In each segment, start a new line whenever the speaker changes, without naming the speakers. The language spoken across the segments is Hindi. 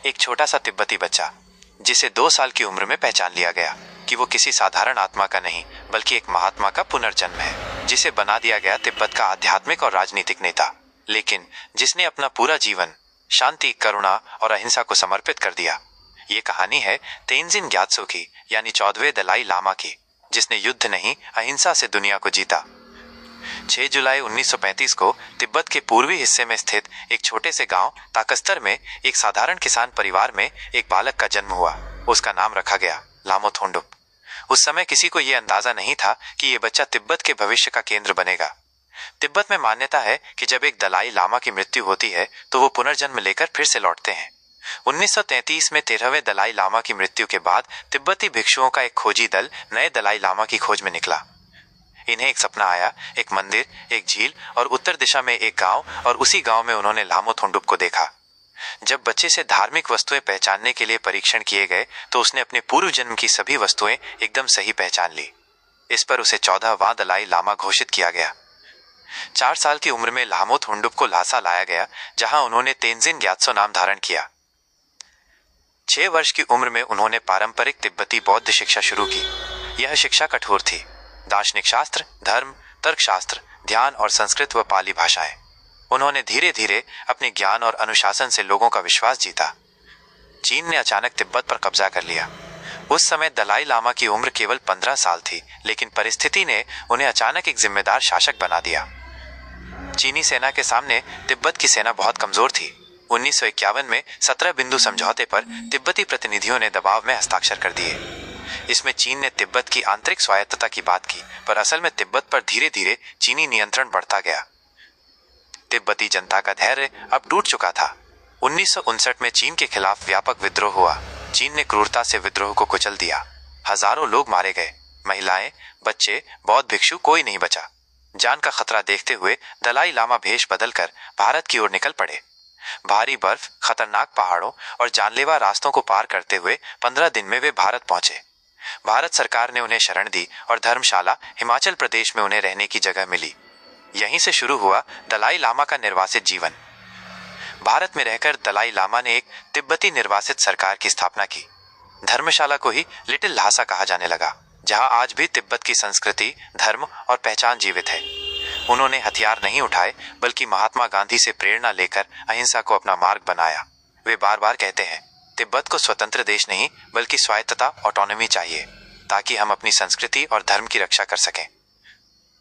एक छोटा सा तिब्बती बच्चा, जिसे 2 साल की उम्र में पहचान लिया गया कि वो किसी साधारण आत्मा का नहीं बल्कि एक महात्मा का पुनर्जन्म है, जिसे बना दिया गया तिब्बत का आध्यात्मिक और राजनीतिक नेता, लेकिन जिसने अपना पूरा जीवन शांति, करुणा और अहिंसा को समर्पित कर दिया। ये कहानी है तेंजिन ग्यात्सो की, यानी 14वें दलाई लामा की, जिसने युद्ध नहीं अहिंसा से दुनिया को जीता। 6 जुलाई 1935 को तिब्बत के पूर्वी हिस्से में स्थित एक छोटे से गांव ताकस्तर में एक साधारण किसान परिवार में एक बालक का जन्म हुआ। उसका नाम रखा गया लामो थोंडुप। उस समय किसी को यह अंदाजा नहीं था कि यह बच्चा तिब्बत के भविष्य का केंद्र बनेगा। तिब्बत में मान्यता है कि जब एक दलाई लामा की मृत्यु होती है तो वो पुनर्जन्म लेकर फिर से लौटते हैं। 1933 में 13वें दलाई लामा की मृत्यु के बाद तिब्बती भिक्षुओं का एक खोजी दल नए दलाई लामा की खोज में निकला। इन्हें एक सपना आया, एक मंदिर, एक झील और उत्तर दिशा में एक गांव, और उसी गांव में उन्होंने लामो थोंडुप को देखा। जब बच्चे से धार्मिक वस्तुएं पहचानने के लिए परीक्षण किए गए तो उसने अपने पूर्व जन्म की सभी वस्तुएं एकदम सही पहचान ली। इस पर उसे 14वां दलाई लामा घोषित किया गया। 4 साल की उम्र में लामो थोंडुप को ल्हासा लाया गया, जहां उन्होंने तेंजिन ग्यात्सो नाम धारण किया। 6 वर्ष की उम्र में उन्होंने पारंपरिक तिब्बती बौद्ध शिक्षा शुरू की। यह शिक्षा कठोर थी। दार्शनिक शास्त्र, धर्म, तर्कशास्त्र, ध्यान और संस्कृत व पाली भाषाएं। उन्होंने धीरे धीरे अपने ज्ञान और अनुशासन से लोगों का विश्वास जीता। चीन ने अचानक तिब्बत पर कब्जा कर लिया। उस समय दलाई लामा की उम्र केवल 15 साल थी, लेकिन परिस्थिति ने उन्हें अचानक एक जिम्मेदार शासक बना दिया। चीनी सेना के सामने तिब्बत की सेना बहुत कमजोर थी। 1951 में 17 बिंदु समझौते पर तिब्बती प्रतिनिधियों ने दबाव में हस्ताक्षर कर दिए। इसमें चीन ने तिब्बत की आंतरिक स्वायत्तता की बात की, पर असल में तिब्बत पर धीरे धीरे चीनी नियंत्रण बढ़ता गया। तिब्बती जनता का धैर्य अब टूट चुका था। 1959 में चीन के खिलाफ व्यापक विद्रोह हुआ। चीन ने क्रूरता से विद्रोह को कुचल दिया। हजारों लोग मारे गए, महिलाएं, बच्चे, बौद्ध भिक्षु, कोई नहीं बचा। जान का खतरा देखते हुए दलाई लामा भेष बदलकर भारत की ओर निकल पड़े। भारी बर्फ, खतरनाक पहाड़ों और जानलेवा रास्तों को पार करते हुए 15 दिन में वे भारत पहुंचे। भारत सरकार ने उन्हें शरण दी और धर्मशाला, हिमाचल प्रदेश में उन्हें रहने की जगह मिली। यहीं से शुरू हुआ दलाई लामा का निर्वासित जीवन। भारत में रहकर दलाई लामा ने एक तिब्बती निर्वासित सरकार की स्थापना की। धर्मशाला को ही लिटिल ल्हासा कहा जाने लगा, जहां आज भी तिब्बत की संस्कृति, धर्म और पहचान जीवित है। उन्होंने हथियार नहीं उठाए, बल्कि महात्मा गांधी से प्रेरणा लेकर अहिंसा को अपना मार्ग बनाया। वे बार बार कहते हैं, तिब्बत को स्वतंत्र देश नहीं बल्कि स्वायत्तता, ऑटोनॉमी चाहिए, ताकि हम अपनी संस्कृति और धर्म की रक्षा कर सकें।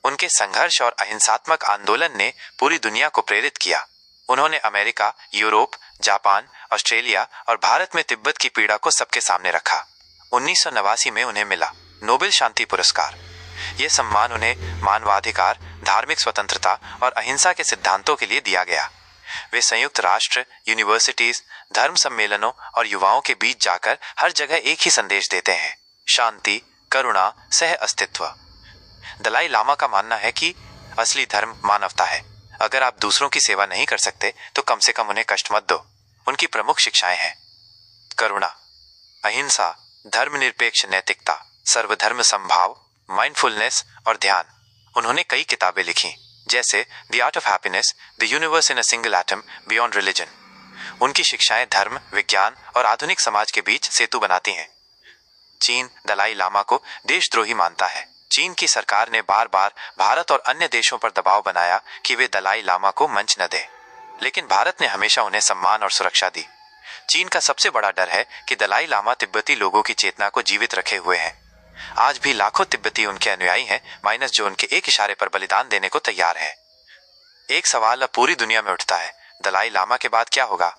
उनके संघर्ष और अहिंसात्मक आंदोलन ने पूरी दुनिया को प्रेरित किया। उन्होंने अमेरिका, यूरोप, जापान, ऑस्ट्रेलिया और भारत में तिब्बत की पीड़ा को सबके सामने रखा। 1989 में उन्हें मिला नोबेल शांति पुरस्कार। यह सम्मान उन्हें मानवाधिकार, धार्मिक स्वतंत्रता और अहिंसा के सिद्धांतों के लिए दिया गया। वे संयुक्त राष्ट्र, यूनिवर्सिटीज, धर्म सम्मेलनों और युवाओं के बीच जाकर हर जगह एक ही संदेश देते हैं, शांति, करुणा, सह अस्तित्व। दलाई लामा का मानना है कि असली धर्म मानवता है। अगर आप दूसरों की सेवा नहीं कर सकते तो कम से कम उन्हें कष्ट मत दो। उनकी प्रमुख शिक्षाएं हैं करुणा, अहिंसा, धर्मनिरपेक्ष नैतिकता, सर्वधर्म समभाव, माइंडफुलनेस और ध्यान। उन्होंने कई किताबें लिखी, जैसे the art of happiness, the universe in a single atom, beyond religion. उनकी शिक्षाएं धर्म, विज्ञान और आधुनिक समाज के बीच सेतु बनाती हैं। चीन दलाई लामा को देशद्रोही मानता है। चीन की सरकार ने बार बार भारत और अन्य देशों पर दबाव बनाया कि वे दलाई लामा को मंच न दें, लेकिन भारत ने हमेशा उन्हें सम्मान और सुरक्षा दी। चीन का सबसे बड़ा डर है कि दलाई लामा तिब्बती लोगों की चेतना को जीवित रखे हुए हैं। आज भी लाखों तिब्बती उनके अनुयायी हैं, माइनस जो उनके एक इशारे पर बलिदान देने को तैयार हैं। एक सवाल अब पूरी दुनिया में उठता है, दलाई लामा के बाद क्या होगा?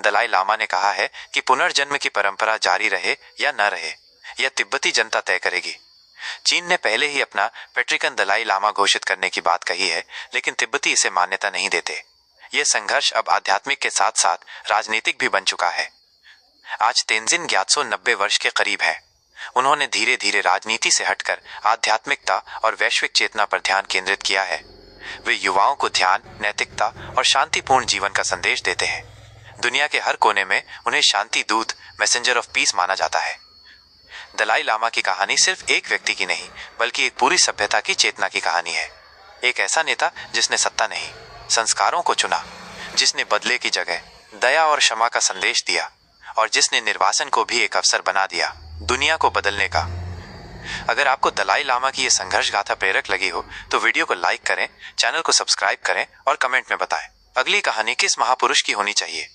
दलाई लामा ने कहा है कि पुनर्जन्म की परंपरा जारी रहे या न रहे, यह तिब्बती जनता तय करेगी। चीन ने पहले ही अपना पेट्रिकन दलाई लामा घोषित करने की बात कही है, लेकिन तिब्बती इसे मान्यता नहीं देते। यह संघर्ष अब आध्यात्मिक के साथ साथ राजनीतिक भी बन चुका है। आज तेंजिन ग्यात्सो 90 वर्ष के करीब है। उन्होंने धीरे धीरे राजनीति से हटकर आध्यात्मिकता और वैश्विक चेतना पर ध्यान केंद्रित किया है। वे युवाओं को ध्यान, नैतिकता और शांतिपूर्ण जीवन का संदेश देते हैं। दुनिया के हर कोने में उन्हें शांति दूत, मैसेंजर ऑफ पीस माना जाता है। दलाई लामा की कहानी सिर्फ एक व्यक्ति की नहीं, बल्कि एक पूरी सभ्यता की चेतना की कहानी है। एक ऐसा नेता जिसने सत्ता नहीं, संस्कारों को चुना, जिसने बदले की जगह दया और क्षमा का संदेश दिया और जिसने निर्वासन को भी एक अवसर बना दिया दुनिया को बदलने का। अगर आपको दलाई लामा की यह संघर्ष गाथा प्रेरक लगी हो तो वीडियो को लाइक करें, चैनल को सब्सक्राइब करें और कमेंट में बताएं अगली कहानी किस महापुरुष की होनी चाहिए।